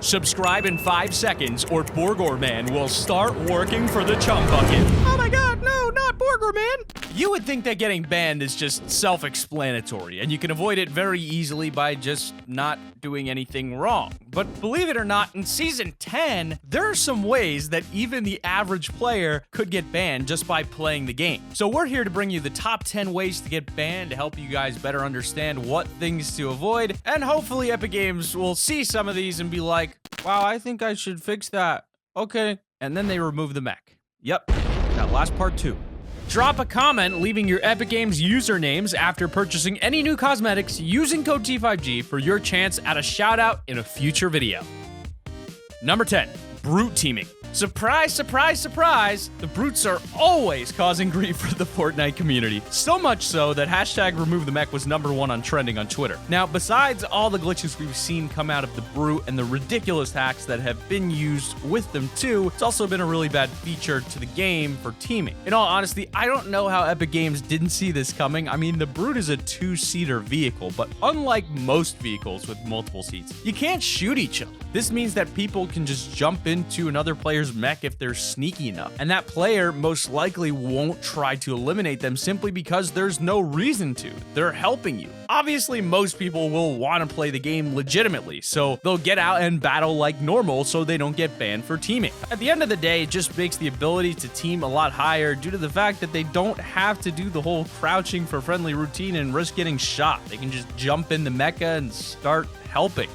Subscribe in 5 seconds or Borgor Man will start working for the chum bucket. Oh my god, no, not Borgor Man! You would think that getting banned is just self-explanatory, and you can avoid it very easily by just not doing anything wrong. But believe it or not, in Season 10, there are some ways that even the average player could get banned just by playing the game. So we're here to bring you the top 10 ways to get banned to help you guys better understand what things to avoid, and hopefully Epic Games will see some of these and be like, wow, I think I should fix that. Okay. And then they remove the mech. Yep. That last part too. Drop a comment leaving your Epic Games usernames after purchasing any new cosmetics using code T5G for your chance at a shout out in a future video. Number 10, Brute teaming. Surprise, surprise, surprise, the Brutes are always causing grief for the Fortnite community. So much so that hashtag remove the mech was #1 on trending on Twitter. Now, besides all the glitches we've seen come out of the Brute and the ridiculous hacks that have been used with them too, it's also been a really bad feature to the game for teaming. In all honesty, I don't know how Epic Games didn't see this coming. I mean, the Brute is a 2-seater vehicle, but unlike most vehicles with multiple seats, you can't shoot each other. This means that people can just jump into another player's mech if they're sneaky enough, and that player most likely won't try to eliminate them simply because there's no reason to. They're helping you. Obviously, most people will want to play the game legitimately, so they'll get out and battle like normal so they don't get banned for teaming. At the end of the day, it just makes the ability to team a lot higher due to the fact that they don't have to do the whole crouching for friendly routine and risk getting shot. They can just jump in the mecha and start helping.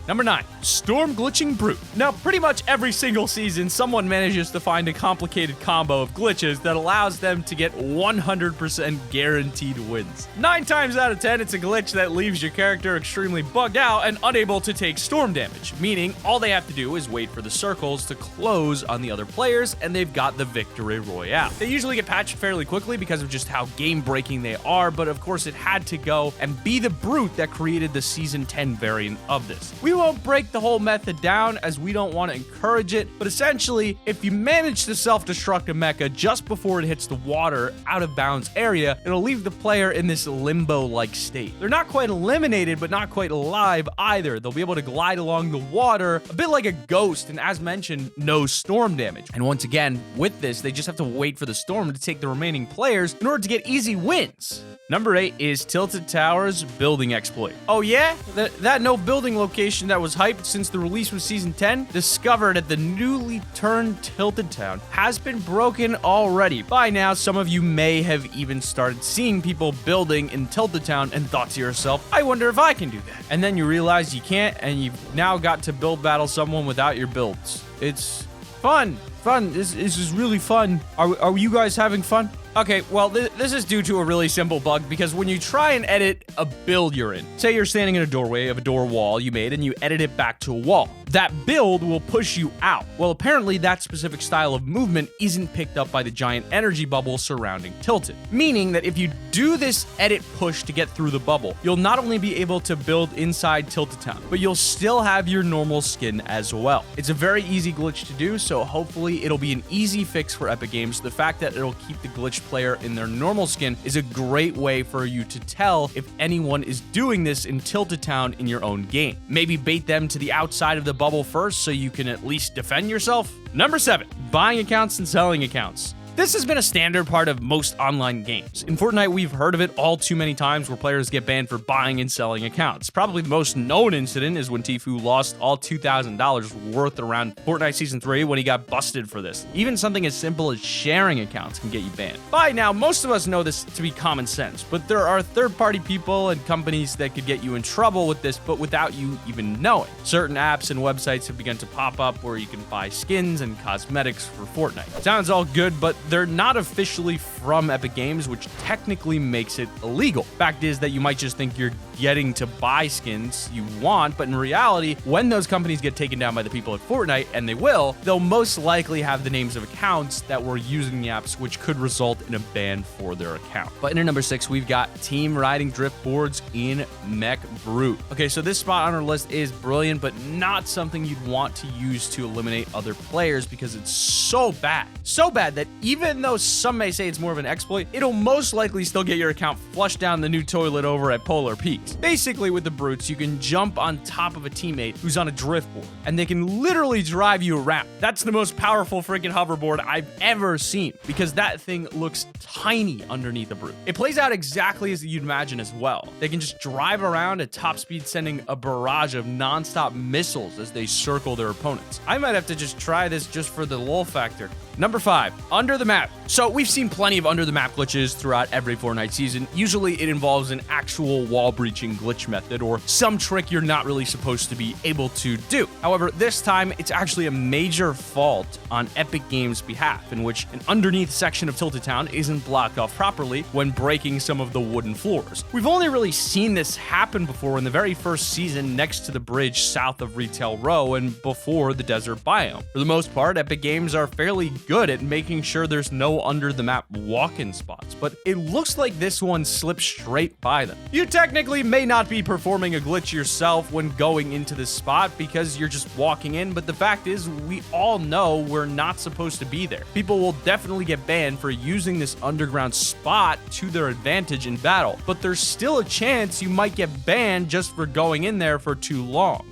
Number 9, Storm Glitching Brute. Now, pretty much every single season, someone manages to find a complicated combo of glitches that allows them to get 100% guaranteed wins. 9 times out of 10, it's a glitch that leaves your character extremely bugged out and unable to take storm damage, meaning all they have to do is wait for the circles to close on the other players, and they've got the victory royale. They usually get patched fairly quickly because of just how game-breaking they are, but of course it had to go and be the Brute that created the Season 10 variant of this. We won't break the whole method down as we don't want to encourage it, but essentially, if you manage to self-destruct a mecha just before it hits the water out of bounds area, it'll leave the player in this limbo-like state. They're not quite eliminated, but not quite alive either. They'll be able to glide along the water, a bit like a ghost, and as mentioned, no storm damage. And once again, with this, they just have to wait for the storm to take the remaining players in order to get easy wins. Number 8 is Tilted Towers building exploit. Oh yeah? That no building location that was hyped since the release of Season 10, discovered at the newly turned Tilted Town, has been broken already. By now, some of you may have even started seeing people building in Tilted Town and thought to yourself, I wonder if I can do that. And then you realize you can't, and you've now got to build battle someone without your builds. It's fun. This is really fun. Are you guys having fun? Okay, well, this is due to a really simple bug because when you try and edit a build you're in, say you're standing in a doorway of a door wall you made and you edit it back to a wall, that build will push you out. Well, apparently that specific style of movement isn't picked up by the giant energy bubble surrounding Tilted, meaning that if you do this edit push to get through the bubble, you'll not only be able to build inside Tilted Town, but you'll still have your normal skin as well. It's a very easy glitch to do, so hopefully it'll be an easy fix for Epic Games. The fact that it'll keep the glitch player in their normal skin is a great way for you to tell if anyone is doing this in Tilted Town in your own game. Maybe bait them to the outside of the bubble first so you can at least defend yourself. Number 7, buying accounts and selling accounts. This has been a standard part of most online games. In Fortnite, we've heard of it all too many times where players get banned for buying and selling accounts. Probably the most known incident is when Tfue lost all $2,000 worth around Fortnite Season 3 when he got busted for this. Even something as simple as sharing accounts can get you banned. By now, most of us know this to be common sense, but there are third-party people and companies that could get you in trouble with this, but without you even knowing. Certain apps and websites have begun to pop up where you can buy skins and cosmetics for Fortnite. Sounds all good, but they're not officially from Epic Games, which technically makes it illegal. Fact is that you might just think you're getting to buy skins you want, but in reality, when those companies get taken down by the people at Fortnite, and they will, they'll most likely have the names of accounts that were using the apps, which could result in a ban for their account. But in number 6, we've got team riding driftboards in Mech Brute. Okay, so this spot on our list is brilliant, but not something you'd want to use to eliminate other players because it's so bad. So bad that even though some may say it's more of an exploit, it'll most likely still get your account flushed down the new toilet over at Polar Peaks. Basically, with the Brutes, you can jump on top of a teammate who's on a driftboard, and they can literally drive you around. That's the most powerful freaking hoverboard I've ever seen, because that thing looks tiny underneath the Brute. It plays out exactly as you'd imagine as well. They can just drive around at top speed, sending a barrage of non-stop missiles as they circle their opponents. I might have to just try this just for the lol factor. Number 5, under the map. So we've seen plenty of under the map glitches throughout every Fortnite season. Usually it involves an actual wall breaching glitch method or some trick you're not really supposed to be able to do. However, this time it's actually a major fault on Epic Games' behalf, in which an underneath section of Tilted Town isn't blocked off properly when breaking some of the wooden floors. We've only really seen this happen before in the very first season next to the bridge south of Retail Row and before the desert biome. For the most part, Epic Games are fairly good at making sure there's no under the map walk-in spots, but it looks like this one slipped straight by them. You technically may not be performing a glitch yourself when going into this spot because you're just walking in, but the fact is we all know we're not supposed to be there. People will definitely get banned for using this underground spot to their advantage in battle, but there's still a chance you might get banned just for going in there for too long.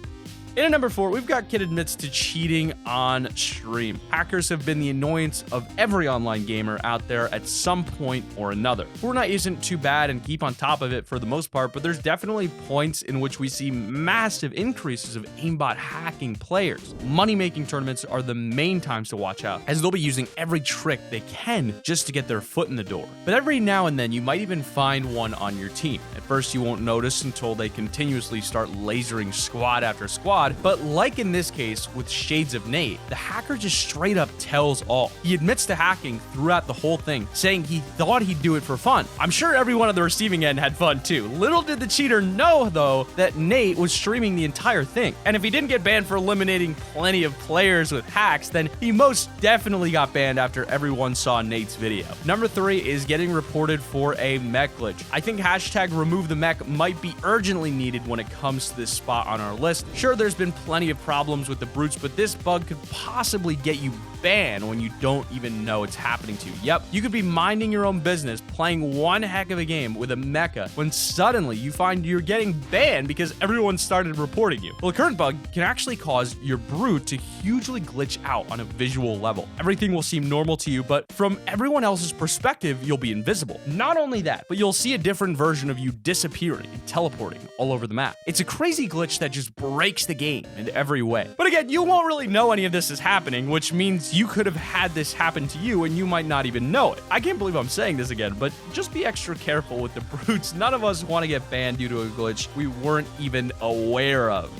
In at number 4, we've got Kid admits to cheating on stream. Hackers have been the annoyance of every online gamer out there at some point or another. Fortnite isn't too bad and keep on top of it for the most part, but there's definitely points in which we see massive increases of aimbot hacking players. Money-making tournaments are the main times to watch out, as they'll be using every trick they can just to get their foot in the door. But every now and then, you might even find one on your team. At first, you won't notice until they continuously start lasering squad after squad, but like in this case with Shades of Nate, the hacker just straight up tells all. He admits to hacking throughout the whole thing, saying he thought he'd do it for fun. I'm sure everyone on the receiving end had fun too. Little did the cheater know, though, that Nate was streaming the entire thing. And if he didn't get banned for eliminating plenty of players with hacks, then he most definitely got banned after everyone saw Nate's video. Number 3 is getting reported for a mech glitch. I think hashtag remove the mech might be urgently needed when it comes to this spot on our list. Sure, there's been plenty of problems with the Brutes, but this bug could possibly get you banned when you don't even know it's happening to you. Yep, you could be minding your own business, playing one heck of a game with a mecha, when suddenly you find you're getting banned because everyone started reporting you. Well, the current bug can actually cause your Brute to hugely glitch out on a visual level. Everything will seem normal to you, but from everyone else's perspective, you'll be invisible. Not only that, but you'll see a different version of you disappearing and teleporting all over the map. It's a crazy glitch that just breaks the game in every way. But again, you won't really know any of this is happening, which means you could have had this happen to you and you might not even know it. I can't believe I'm saying this again, but just be extra careful with the Brutes. None of us want to get banned due to a glitch we weren't even aware of.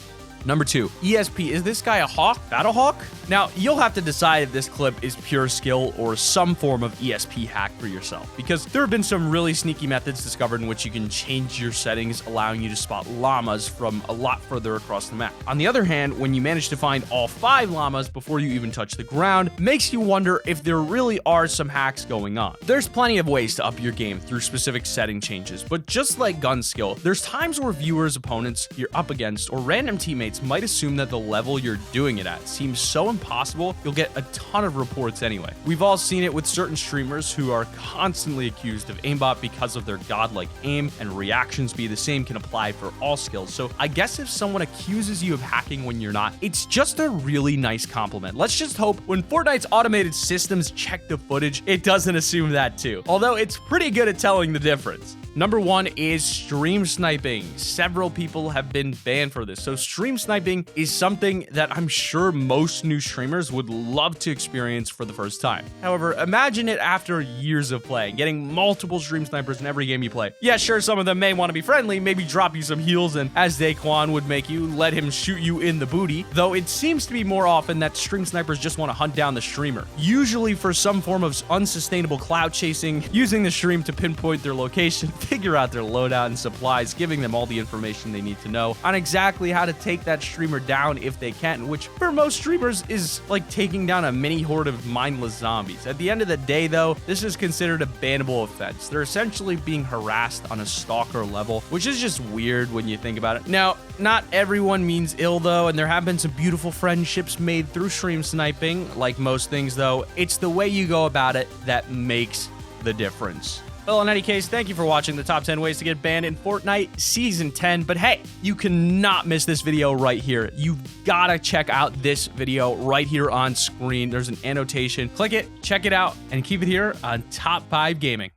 Number 2, ESP. Is this guy a hawk? Battle hawk? Now, you'll have to decide if this clip is pure skill or some form of ESP hack for yourself, because there have been some really sneaky methods discovered in which you can change your settings, allowing you to spot llamas from a lot further across the map. On the other hand, when you manage to find all 5 llamas before you even touch the ground, makes you wonder if there really are some hacks going on. There's plenty of ways to up your game through specific setting changes, but just like gun skill, there's times where viewers, opponents you're up against, or random teammates might assume that the level you're doing it at seems so impossible, you'll get a ton of reports anyway. We've all seen it with certain streamers who are constantly accused of aimbot because of their godlike aim, and reactions be the same can apply for all skills. So I guess if someone accuses you of hacking when you're not, it's just a really nice compliment. Let's just hope when Fortnite's automated systems check the footage, it doesn't assume that too. Although it's pretty good at telling the difference. Number 1 is stream sniping. Several people have been banned for this. So stream sniping is something that I'm sure most new streamers would love to experience for the first time. However, imagine it after years of playing, getting multiple stream snipers in every game you play. Yeah, sure, some of them may want to be friendly, maybe drop you some heals, and as Daquan would make you, let him shoot you in the booty. Though it seems to be more often that stream snipers just want to hunt down the streamer, usually for some form of unsustainable cloud chasing, using the stream to pinpoint their location. figure out their loadout and supplies, giving them all the information they need to know on exactly how to take that streamer down if they can, which for most streamers is like taking down a mini horde of mindless zombies. At the end of the day, though, this is considered a bannable offense. They're essentially being harassed on a stalker level, which is just weird when you think about it. Now, not everyone means ill, though, and there have been some beautiful friendships made through stream sniping. Like most things, though, it's the way you go about it that makes the difference. Well, in any case, thank you for watching the top 10 ways to get banned in Fortnite Season 10. But hey, you cannot miss this video right here. You've got to check out this video right here on screen. There's an annotation. Click it, check it out, and keep it here on Top 5 Gaming.